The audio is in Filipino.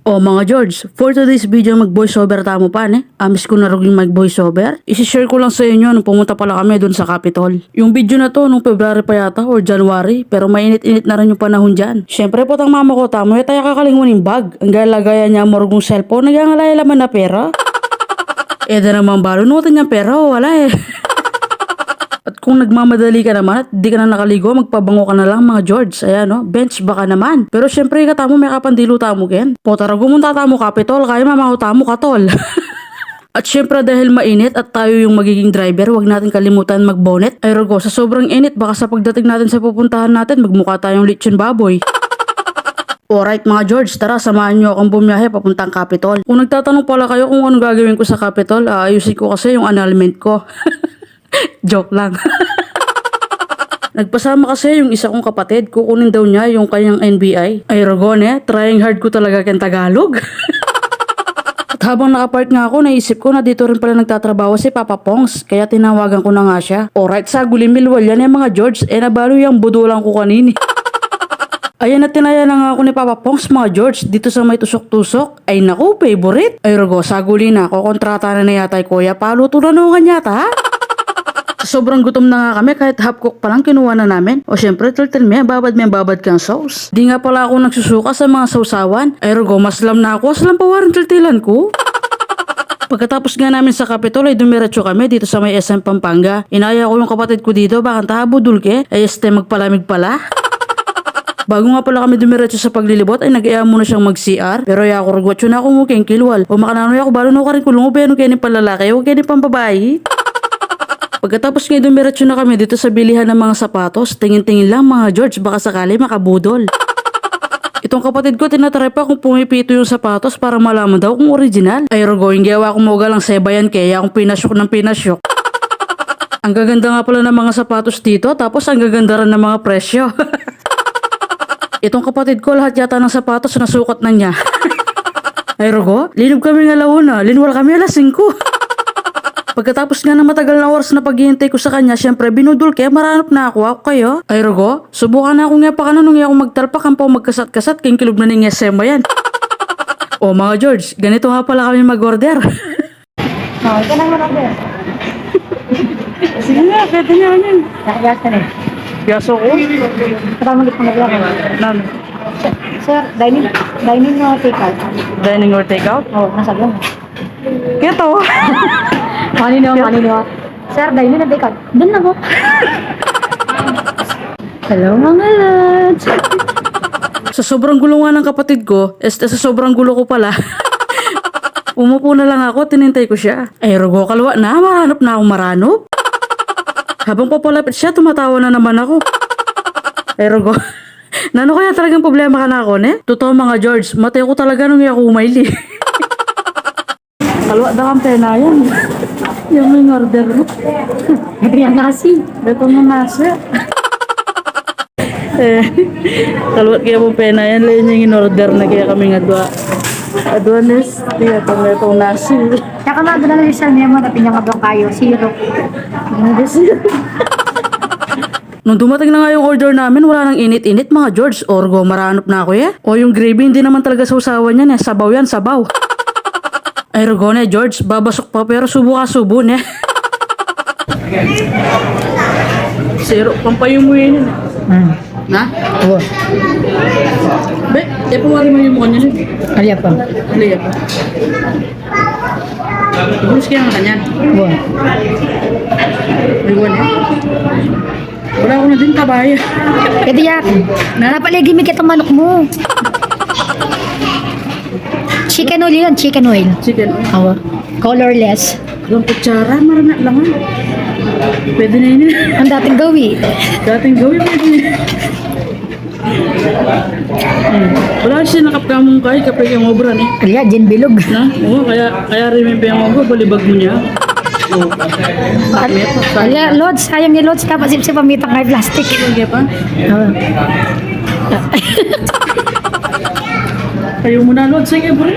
O mga George, for today's video mag-voiceover tamo pa Amis ko na rin mag-voiceover. Isi-share ko lang sa inyo nung pumunta pala kami dun sa Capitol. Yung video na to nung February pa yata or January, pero mainit-init na rin yung panahon dyan. Syempre po tang mama ko tamo, tayo kakalingon yung bag. Ang galagaya niya morgong cellphone, nagangalaya laman na pera. Da naman balunutin niya pera o wala At kung nagmamadali ka naman at di ka na nakaligo, magpabango ka na lang mga George. Ayan bench baka naman. Pero syempre katamo may kapandilo tamo ken. Potara gumunta tamo Capitol, kaya mamaho tamo katol. At syempre dahil mainit at tayo yung magiging driver, wag natin kalimutan mag-bonnet. Ay rogo, sa sobrang init, baka sa pagdating natin sa pupuntahan natin, magmukha tayong lechon baboy. Alright mga George, tara samahan nyo akong bumiyahe papuntang Capitol. Kung nagtatanong pala kayo kung anong gagawin ko sa Capitol, ayusin ko kasi yung annulment ko. Joke lang. Nagpasama kasi yung isa kong kapatid, kukunin daw niya yung kanyang NBI. Ay rogone, trying hard ko talaga ken Tagalog. At habang nakapark nga ako, naisip ko na dito rin pala nagtatrabaho si Papa Pongs, kaya tinawagan ko na nga siya. Alright, sa gulimilwal yan mga George, nabalo yung budulang ko kanini. Ayan na tinaya na nga ako ni Papa Pongs mga George dito sa may tusok-tusok. Ay naku, favorite. Ay rogo, saguli na ako, kontrata na yata ay kuya, paluto na naman yata. Sobrang gutom na nga kami, kahit half cook pa lang kinuha na namin. O syempre, tiltin may babad kang sauce. Di nga pala ako nagsusuka sa mga sausawan. Ay rogo, maslam na ako, aslam pa waran tiltilan ko. Pagkatapos nga namin sa Capitol ay dumiretso kami dito sa may SM Pampanga. Inaya ko yung kapatid ko dito, baka tahabudul ke, ay magpalamig pala. Bago nga pala kami dumiretso sa paglilibot ay nag-iya muna siyang mag-CR. Pero ya ako ragwatso na ako mukeng kilwal. O makananoy ako balo no ka rin kulungo pero kaya ni palalaki o kaya ni pambabae. Pagkatapos nga dumiretso na kami dito sa bilihan ng mga sapatos, tingin-tingin lang mga George, baka sakali makabudol. Itong kapatid ko tinatry pa kung pumipito yung sapatos para malaman daw kung original. Ay rogo, yung gawa kong moga lang sebayan kaya akong pinasyok ng pinasyok. Ang gaganda nga pala ng mga sapatos dito, tapos ang gaganda rin ng mga presyo. Itong kapatid ko lahat yata ng sapatos nasukat na niya. Ay rogo, linog kami ng alauna, linwal kami alas 5. Pagkatapos nga ng matagal na oras na paghihintay ko sa kanya, syempre binudol kaya maranap na ako kayo. Ay rogo, subukan na ako nga pa kananong ako magtalpak ang pao magkasat-kasat kayong kilog na ng SM yan. O mga George, ganito nga pala kami mag-order. Ito na mo order. Sige nga, pwede nga yan. Nakagasa na eh. Piyaso ko? Katama ulit pang naglaro. Nano? Sir, dining no take-out. Dining or takeout? Oo, nasa lang. Kito. Kanino. Sir, dining na take-out. Doon na po. Hello mga lads. Sa sobrang gulo nga ng kapatid ko, sa sobrang gulo ko pala, umupo na lang ako, tinintay ko siya. Ay rogo, kalwa na, maranop na akong maranop. Habang papalapit siya, tumatawa na naman ako. Ay rogo, nano kaya talagang problema ka na ako, Totoo mga George, matay ko talaga nung ako umayli. Kalwa daw ang pena yan. Yung may order mo. Ito yung nasi. Ito na nasi. Kalwat kaya po pena yan. Lain yung in-order na kaya kami nga dua. Aduanes, tiya itong nasi. Saka nga doon na yung sir niya mo, tapin niya nga doon kayo. Zero. Nung dumating na nga yung order namin, wala nang init-init mga George. Orgo, maranop na ako O yung gravy, hindi naman talaga sausawan yan Sabaw yan, sabaw. Ay rogo George, babasok pa pero subo ka subo Zero, pampayo mo yun. Na? Oo. Be, pumari mo yung mukha niya Aliya pa. Aliya pa. Gusto kaya nga kanyan. Oo. Iwan Wala ko na din kabaya. Pwede yan. Napalagi may kitang manok mo. Chicken oil yan, chicken oil. Chicken. Oo. Colorless. Yung kutsara, marana lang Pwede na yun Ang dating gawi. Dating gawin pwede Wala siya nakapkamong kayo kapag yung obra Aliya, gin bilog. Na? Oo, kaya remember yung obra, balibag mo niya. Aliya, Lods, sayang ni Lods. Tapos sip pamitang kay plastic. Kaya pa? Oo. Kayo muna, Lord. Sige, bro.